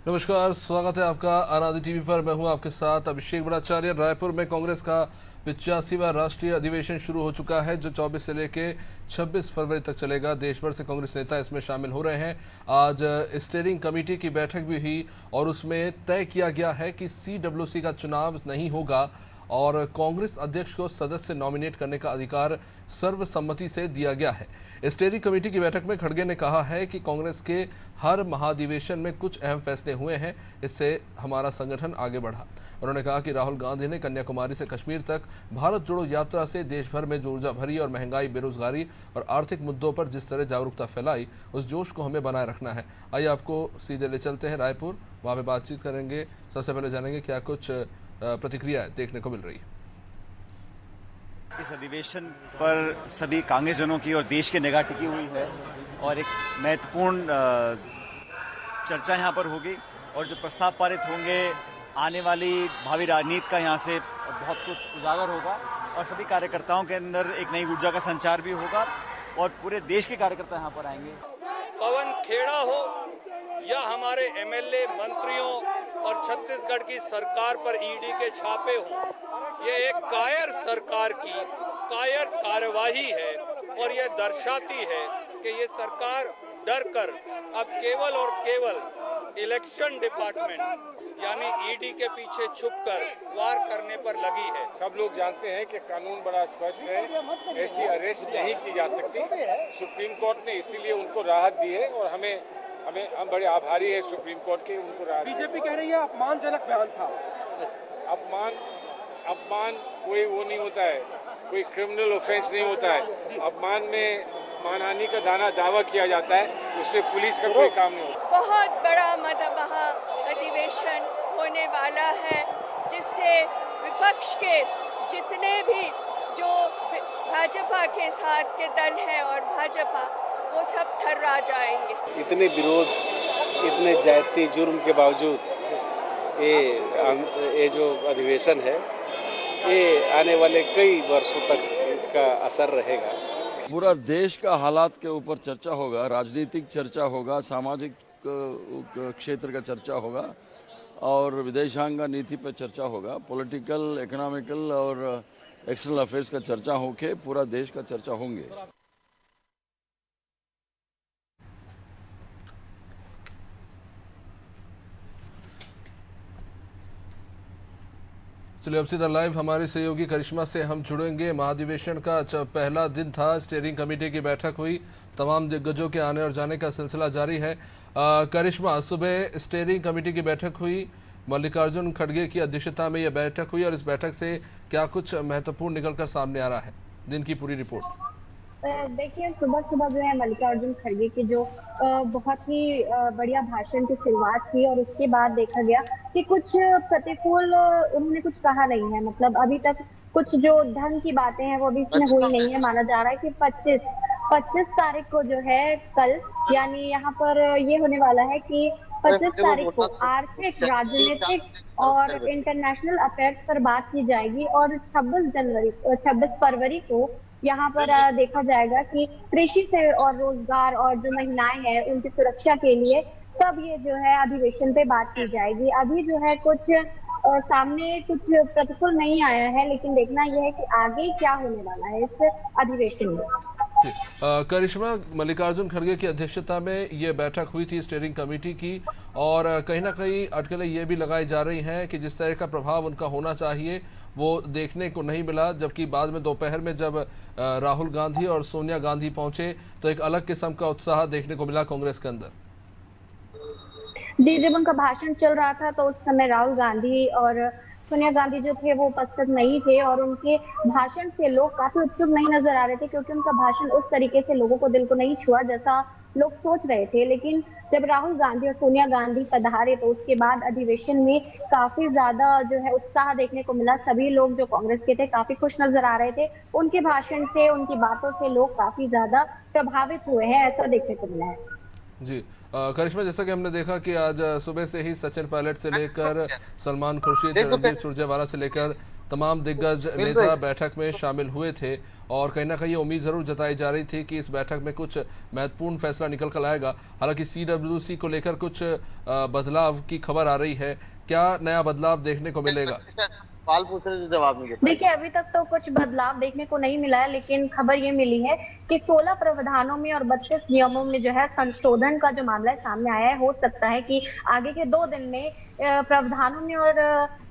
नमस्कार, स्वागत है आपका आनंद टीवी पर। मैं हूं आपके साथ अभिषेक भट्टाचार्य। रायपुर में कांग्रेस का 85वां राष्ट्रीय अधिवेशन शुरू हो चुका है, जो 24 से लेकर 26 फरवरी तक चलेगा। देश भर से कांग्रेस नेता इसमें शामिल हो रहे हैं। आज स्टीयरिंग कमेटी की बैठक भी हुई और उसमें तय किया गया है कि CWC का चुनाव नहीं होगा और कांग्रेस अध्यक्ष को सदस्य नॉमिनेट करने का अधिकार सर्वसम्मति से दिया गया है। स्टीयरिंग कमेटी की बैठक में खड़गे ने कहा है कि कांग्रेस के हर महाधिवेशन में कुछ अहम फैसले हुए हैं, इससे हमारा संगठन आगे बढ़ा। उन्होंने कहा कि राहुल गांधी ने कन्याकुमारी से कश्मीर तक भारत जोड़ो यात्रा से देश भर में जो ऊर्जा भरी और महंगाई, बेरोजगारी और आर्थिक मुद्दों पर जिस तरह जागरूकता फैलाई, उस जोश को हमें बनाए रखना है। आइए आपको सीधे ले चलते हैं रायपुर, वहाँ पे बातचीत करेंगे। सबसे पहले जानेंगे क्या कुछ प्रतिक्रियाएं देखने को मिल रही है। इस अधिवेशन पर सभी कांग्रेसजनों की और देश की निगाह टिकी हुई है और एक महत्वपूर्ण चर्चा यहाँ पर होगी और जो प्रस्ताव पारित होंगे, आने वाली भावी राजनीति का यहाँ से बहुत कुछ उजागर होगा और सभी कार्यकर्ताओं के अंदर एक नई ऊर्जा का संचार भी होगा और पूरे देश के कार्यकर्ता यहाँ पर आएंगे। पवन खेड़ा हो या हमारे MLA मंत्रियों और छत्तीसगढ़ की सरकार पर ED के छापे हों, ये एक कायर सरकार की कायर कार्यवाही है और ये दर्शाती है कि ये सरकार डर कर अब केवल और केवल इलेक्शन डिपार्टमेंट यानी ED के पीछे छुपकर वार करने पर लगी है। सब लोग जानते हैं कि कानून बड़ा स्पष्ट है, ऐसी अरेस्ट नहीं की जा सकती। सुप्रीम कोर्ट ने इसीलिए उनको राहत दी है और हम बड़े आभारी हैं सुप्रीम कोर्ट के, उनको राहत। बीजेपी कह रही है अपमानजनक बयान था। अपमान कोई वो नहीं होता है, कोई क्रिमिनल ऑफेंस नहीं होता है। अपमान में मानहानि का दावा किया जाता है, उसमें पुलिस का कोई काम नहीं होता। बहुत बड़ा महा अधिवेशन होने वाला है, जिससे विपक्ष के जितने भी जो भाजपा के साथ के दल हैं और भाजपा, वो सब थर्रा जाएंगे। इतने विरोध, इतने ज्यादती जुर्म के बावजूद ये जो अधिवेशन है, ये आने वाले कई वर्षों तक इसका असर रहेगा। पूरा देश का हालात के ऊपर चर्चा होगा, राजनीतिक चर्चा होगा, सामाजिक क्षेत्र का चर्चा होगा और विदेशांग नीति पर चर्चा होगा। पॉलिटिकल, इकोनॉमिकल और एक्सटर्नल अफेयर्स का चर्चा होके पूरा देश का चर्चा होंगे। चलिए अब सीधा लाइव हमारे सहयोगी करिश्मा से हम जुड़ेंगे। महाधिवेशन का पहला दिन था, स्टीयरिंग कमेटी की बैठक हुई, तमाम दिग्गजों के आने और जाने का सिलसिला जारी है। करिश्मा, सुबह स्टीयरिंग कमेटी की बैठक हुई, मल्लिकार्जुन खड़गे की अध्यक्षता में यह बैठक हुई और इस बैठक से क्या कुछ महत्वपूर्ण निकलकर सामने आ रहा है? दिन की पूरी रिपोर्ट। देखिए, सुबह सुबह जो है मल्लिकार्जुन खड़गे की जो बहुत ही बढ़िया भाषण की शुरुआत थी और उसके बाद देखा गया कि कुछ प्रतिकूल उन्होंने कुछ कहा नहीं है। मतलब अभी तक कुछ जो धन की बातें हैं वो अभी इसमें हुई नहीं है। माना जा रहा है कि 25 तारीख को जो है कल, यानी यहाँ पर ये होने वाला है कि 25 तारीख को आर्थिक, राजनीतिक और इंटरनेशनल अफेयर्स पर बात की जाएगी और 26 फरवरी को यहाँ पर देखा जाएगा कि कृषि से और रोजगार और जो महिलाएं हैं उनकी सुरक्षा के लिए तब ये जो है अधिवेशन पे बात की जाएगी। अभी जो है कुछ सामने कुछ प्रतिकूल नहीं आया है, लेकिन देखना यह है कि आगे क्या होने वाला है इस अधिवेशन में। करिश्मा, मल्लिकार्जुन खड़गे की अध्यक्षता में ये बैठक हुई थी स्टीयरिंग कमेटी की और कहीं ना कहीं अटकलें ये भी लगाई जा रही हैं कि जिस तरह का प्रभाव उनका होना चाहिए वो देखने को नहीं मिला, जबकि बाद में दोपहर में जब राहुल गांधी और सोनिया गांधी पहुंचे तो एक अलग किस्म का उत्साह देखने को मिला कांग्रेस के अंदर। जी, जब उनका भाषण चल रहा था तो उस समय राहुल गांधी और सोनिया गांधी जो थे वो उपस्थित नहीं थे और उनके भाषण से लोग काफी उत्सुक नहीं नजर आ रहे थे, क्योंकि उनका भाषण उस तरीके से लोगों को दिल को नहीं छुआ जैसा लोग सोच रहे थे। लेकिन जब राहुल गांधी और सोनिया गांधी पधारे तो उसके बाद अधिवेशन में काफी ज्यादा जो है उत्साह देखने को मिला। सभी लोग जो कांग्रेस के थे काफी खुश नजर आ रहे थे। उनके भाषण से, उनकी बातों से लोग काफी ज्यादा प्रभावित हुए हैं, ऐसा देखने को मिला है। जी करिश्मा, जैसा कि हमने देखा कि आज सुबह से ही सचिन पायलट से लेकर सलमान खुर्शीद, रणदीप सुरजेवाला से लेकर तमाम दिग्गज नेता बैठक में शामिल हुए थे और कहीं ना कहीं ये उम्मीद जरूर जताई जा रही थी कि इस बैठक में कुछ महत्वपूर्ण फैसला निकल कर आएगा। हालांकि CWC को लेकर कुछ बदलाव की खबर आ रही है, क्या नया बदलाव देखने को मिलेगा? सवाल पूछ रहे थे, जवाब नहीं दे पाए। देखिए, अभी तक तो कुछ बदलाव देखने को नहीं मिला है, लेकिन खबर ये मिली है कि 16 प्रावधानों में और 32 नियमों में जो है संशोधन का जो मामला है सामने आया है। हो सकता है कि आगे के 2 दिन में प्रावधानों में और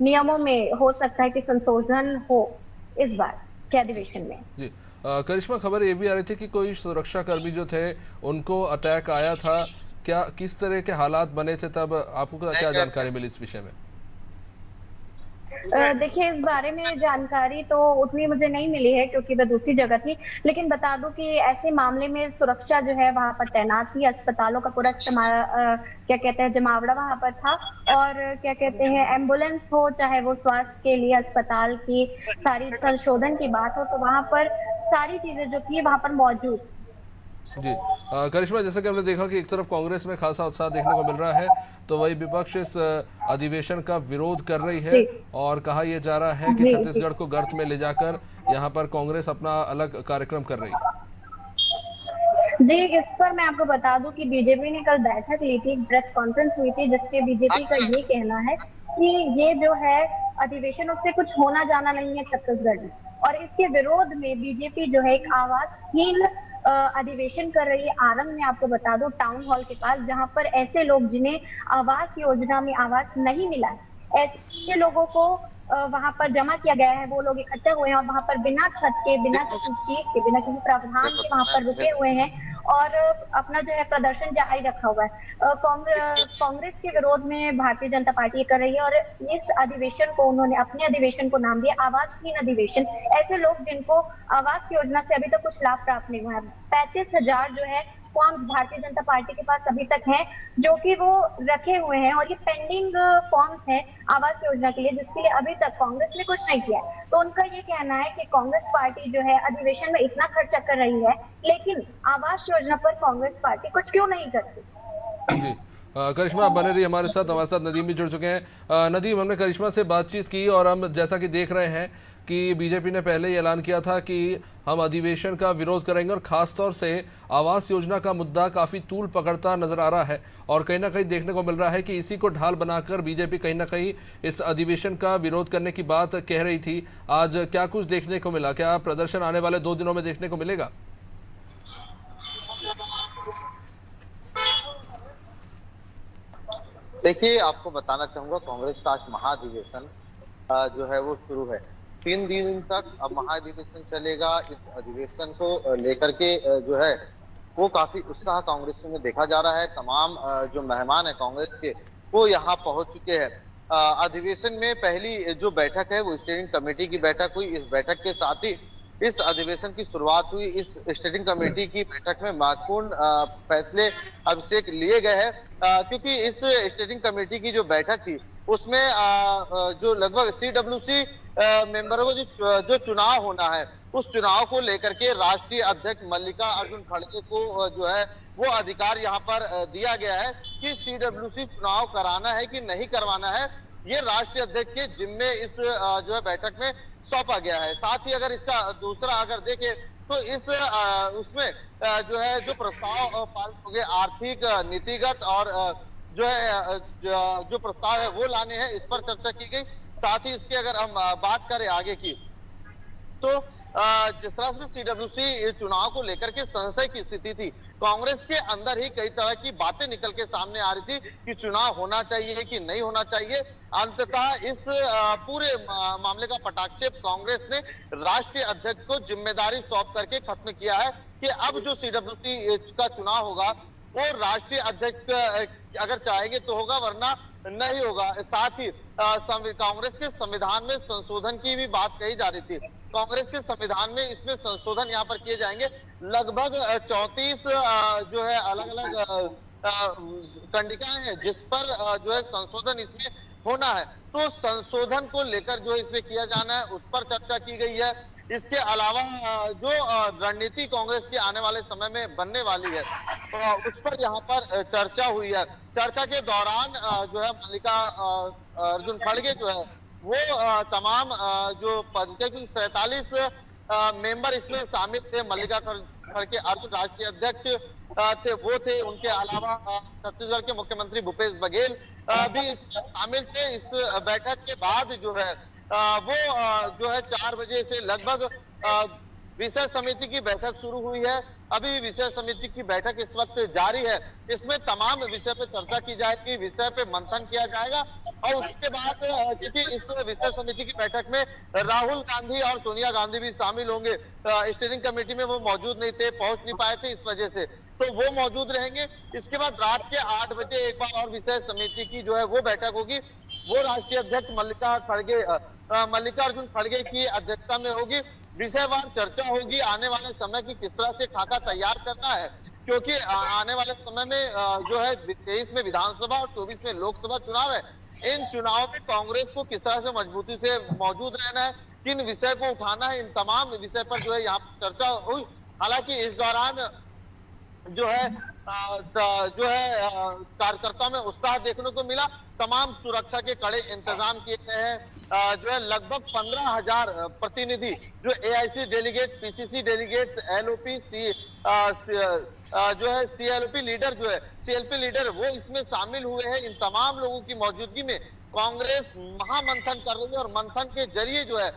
नियमों में हो सकता है कि संशोधन हो इस बार के अधिवेशन में। जी करिश्मा, खबर ये भी आ रही थी कि कोई सुरक्षा कर्मी जो थे उनको अटैक आया था, क्या किस तरह के हालात बने थे तब? आपको क्या जानकारी मिली इस विषय में? देखिए, इस बारे में जानकारी तो उतनी मुझे नहीं मिली है क्योंकि मैं दूसरी जगह थी, लेकिन बता दूं कि ऐसे मामले में सुरक्षा जो है वहां पर तैनात थी। अस्पतालों का पूरा क्या कहते हैं जमावड़ा वहां पर था, और क्या कहते हैं एम्बुलेंस हो चाहे वो स्वास्थ्य के लिए अस्पताल की सारी संशोधन की बात हो, तो वहां पर सारी चीजें जो थी वहां पर मौजूद। जी करिश्मा, जैसा कि हमने देखा कि एक तरफ कांग्रेस में खासा उत्साह देखने को मिल रहा है, तो वही विपक्ष इस अधिवेशन का विरोध कर रही है और कहा यह जा रहा है कि छत्तीसगढ़ को गर्त में ले जाकर यहाँ पर कांग्रेस अपना अलग कार्यक्रम कर रही है। जी, इस पर मैं आपको बता दूं कि बीजेपी ने कल बैठक ली थी, प्रेस कॉन्फ्रेंस हुई थी, जिसके बीजेपी का ये कहना है कि ये जो है अधिवेशन उससे कुछ होना जाना नहीं है छत्तीसगढ़ में, और इसके विरोध में बीजेपी जो है एक आवाजहीन अधिवेशन कर रही है। आरंग में आपको बता दो टाउन हॉल के पास, जहां पर ऐसे लोग जिन्हें आवास योजना में आवास नहीं मिला है, ऐसे लोगों को वहां पर जमा किया गया है। वो लोग इकट्ठे हुए हैं और वहां पर बिना छत के, बिना किसी चीज के, बिना किसी प्रावधान के वहां पर रुके हुए हैं और अपना जो है प्रदर्शन जारी रखा हुआ है। कांग्रेस के विरोध में भारतीय जनता पार्टी कर रही है और इस अधिवेशन को उन्होंने अपने अधिवेशन को नाम दिया आवासहीन अधिवेशन। ऐसे लोग जिनको आवास योजना से अभी तक कुछ लाभ प्राप्त नहीं हुआ है, 35,000 जो है फॉर्म भारतीय जनता पार्टी के पास अभी तक हैं, जो कि वो रखे हुए हैं, और ये पेंडिंग फॉर्म्स हैं आवास योजना के लिए, जिसके लिए अभी तक कांग्रेस ने कुछ नहीं किया। तो उनका ये कहना है कि कांग्रेस पार्टी जो है अधिवेशन में इतना खर्चा कर रही है, लेकिन आवास योजना पर कांग्रेस पार्टी कुछ क्यों नहीं करती। जी करिश्मा, आप बने रही हमारे साथ नदीम भी जुड़ चुके हैं। नदीम, हमने करिश्मा से बातचीत की और हम जैसा कि देख रहे हैं कि बीजेपी ने पहले ही ऐलान किया था कि हम अधिवेशन का विरोध करेंगे और खास तौर से आवास योजना का मुद्दा काफ़ी तूल पकड़ता नजर आ रहा है और कहीं ना कहीं देखने को मिल रहा है कि इसी को ढाल बनाकर बीजेपी कहीं ना कहीं इस अधिवेशन का विरोध करने की बात कह रही थी। आज क्या कुछ देखने को मिला? क्या प्रदर्शन आने वाले 2 दिनों में देखने को मिलेगा? देखिए, आपको बताना चाहूंगा कांग्रेस का आज महाधिवेशन जो है वो शुरू है। 3 दिन तक अब महाधिवेशन चलेगा। इस अधिवेशन को लेकर के जो है वो काफी उत्साह कांग्रेस में देखा जा रहा है। तमाम जो मेहमान है कांग्रेस के वो यहाँ पहुंच चुके हैं। अधिवेशन में पहली जो बैठक है वो स्टेयरिंग कमेटी की बैठक हुई। इस बैठक के साथ ही इस अधिवेशन की शुरुआत हुई। इस स्टेयरिंग कमेटी की बैठक में महत्वपूर्ण फैसले अभिषेक लिए गए हैं, क्योंकि इस स्टेयरिंग कमेटी की जो बैठक थी उसमें जो लगभग CWC मेंबरों को जो चुनाव होना है उस चुनाव को लेकर के राष्ट्रीय अध्यक्ष मल्लिका अर्जुन खड़गे को जो है वो अधिकार यहाँ पर दिया गया है कि CWC चुनाव कराना है कि नहीं करवाना है, ये राष्ट्रीय अध्यक्ष के जिम्मे इस जो है बैठक में सौंपा गया है। साथ ही अगर इसका दूसरा अगर देखें तो इस उसमें जो है जो प्रस्ताव पारित हो गए आर्थिक नीतिगत और जो है जो प्रस्ताव है वो लाने हैं, इस पर चर्चा की गई। साथ ही इसके अगर हम बात करें आगे की तो जिस तरह से CWC चुनाव को लेकर के संशय की स्थिति थी, कांग्रेस के अंदर ही कई तरह की बातें निकल के सामने आ रही थी कि चुनाव होना चाहिए कि नहीं होना चाहिए। अंततः इस पूरे मामले का पटाक्षेप कांग्रेस ने राष्ट्रीय अध्यक्ष को जिम्मेदारी सौंप करके खत्म किया है कि अब जो CWC का चुनाव होगा वो राष्ट्रीय अध्यक्ष अगर चाहेंगे तो होगा, वरना नहीं होगा। साथ ही कांग्रेस के संविधान में संशोधन की भी बात कही जा रही थी। कांग्रेस के संविधान में इसमें संशोधन यहाँ पर किए जाएंगे। लगभग 34 जो है अलग अलग कंडिकाएं हैं जिस पर जो है संशोधन इसमें होना है। तो संशोधन को लेकर जो इसमें किया जाना है उस पर चर्चा की गई है। इसके अलावा जो रणनीति कांग्रेस की आने वाले समय में बनने वाली है उस पर यहाँ पर चर्चा हुई है। चर्चा के दौरान जो है मल्लिका अर्जुन खड़गे जो है वो तमाम जो पद के क्योंकि 47 मेंबर इसमें शामिल थे। मल्लिका खड़गे अर्जुन राष्ट्रीय अध्यक्ष थे, वो थे। उनके अलावा छत्तीसगढ़ के मुख्यमंत्री भूपेश बघेल भी शामिल थे। इस बैठक के बाद जो है वो जो है 4 बजे से लगभग विषय समिति की बैठक शुरू हुई है। अभी विषय समिति की बैठक इस वक्त जारी है। इसमें तमाम विषय पे चर्चा की जाएगी, विषय पे मंथन किया जाएगा और उसके बाद क्योंकि इस विषय समिति की बैठक में राहुल गांधी और सोनिया गांधी भी शामिल होंगे। स्टीयरिंग कमेटी में वो मौजूद नहीं थे, पहुंच नहीं पाए थे, इस वजह से तो वो मौजूद रहेंगे। इसके बाद रात के 8 बजे एक बार और विषय समिति की जो है वो बैठक होगी। वो राष्ट्रीय अध्यक्ष मल्लिकार्जुन खड़गे की अध्यक्षता में होगी। विषयवार चर्चा होगी, आने वाले समय की किस तरह से खाका तैयार करना है, क्योंकि आने वाले समय में जो है 23 में विधानसभा और 24 में लोकसभा चुनाव है। इन चुनाव में कांग्रेस को किस तरह से मजबूती से मौजूद रहना है, किन विषय को उठाना है, इन तमाम विषय पर जो है यहाँ चर्चा हुई। हालांकि इस दौरान जो है कार्यकर्ताओं में उत्साह देखने को मिला। तमाम सुरक्षा के कड़े इंतजाम किए गए हैं। जो है लगभग 15,000 प्रतिनिधि जो AIC delegate, PCC delegate, LOP जो है सीएलपी लीडर जो है सीएलपी लीडर वो इसमें शामिल हुए हैं। इन तमाम लोगों की मौजूदगी में कांग्रेस महामंथन कर रही है और मंथन के जरिए जो है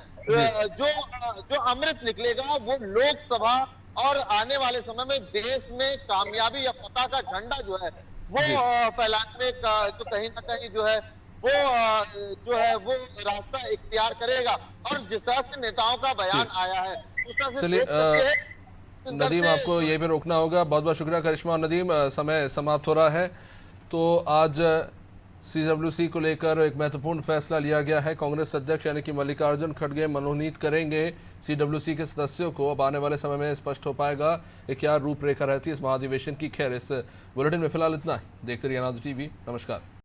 जो अमृत निकलेगा वो लोकसभा और आने वाले समय में देश में कामयाबी या फतह का झंडा जो है वो फैलाने में तो कहीं ना कहीं जो है वो रास्ता इख्तियार करेगा। और जिस तरह से नेताओं का बयान आया है उस तरह से चलिए नदीम, आपको ये भी रोकना होगा। बहुत बहुत शुक्रिया करिश्मा और नदीम, समय समाप्त हो रहा है। तो आज CWC को लेकर एक महत्वपूर्ण फैसला लिया गया है। कांग्रेस अध्यक्ष यानी कि मल्लिकार्जुन खड़गे मनोनीत करेंगे CWC के सदस्यों को। अब आने वाले समय में स्पष्ट हो पाएगा क्या रूपरेखा रहती है इस महाधिवेशन की। खैर, इस बुलेटिन में फिलहाल इतना ही। देखते रहिए अनादि टीवी। नमस्कार।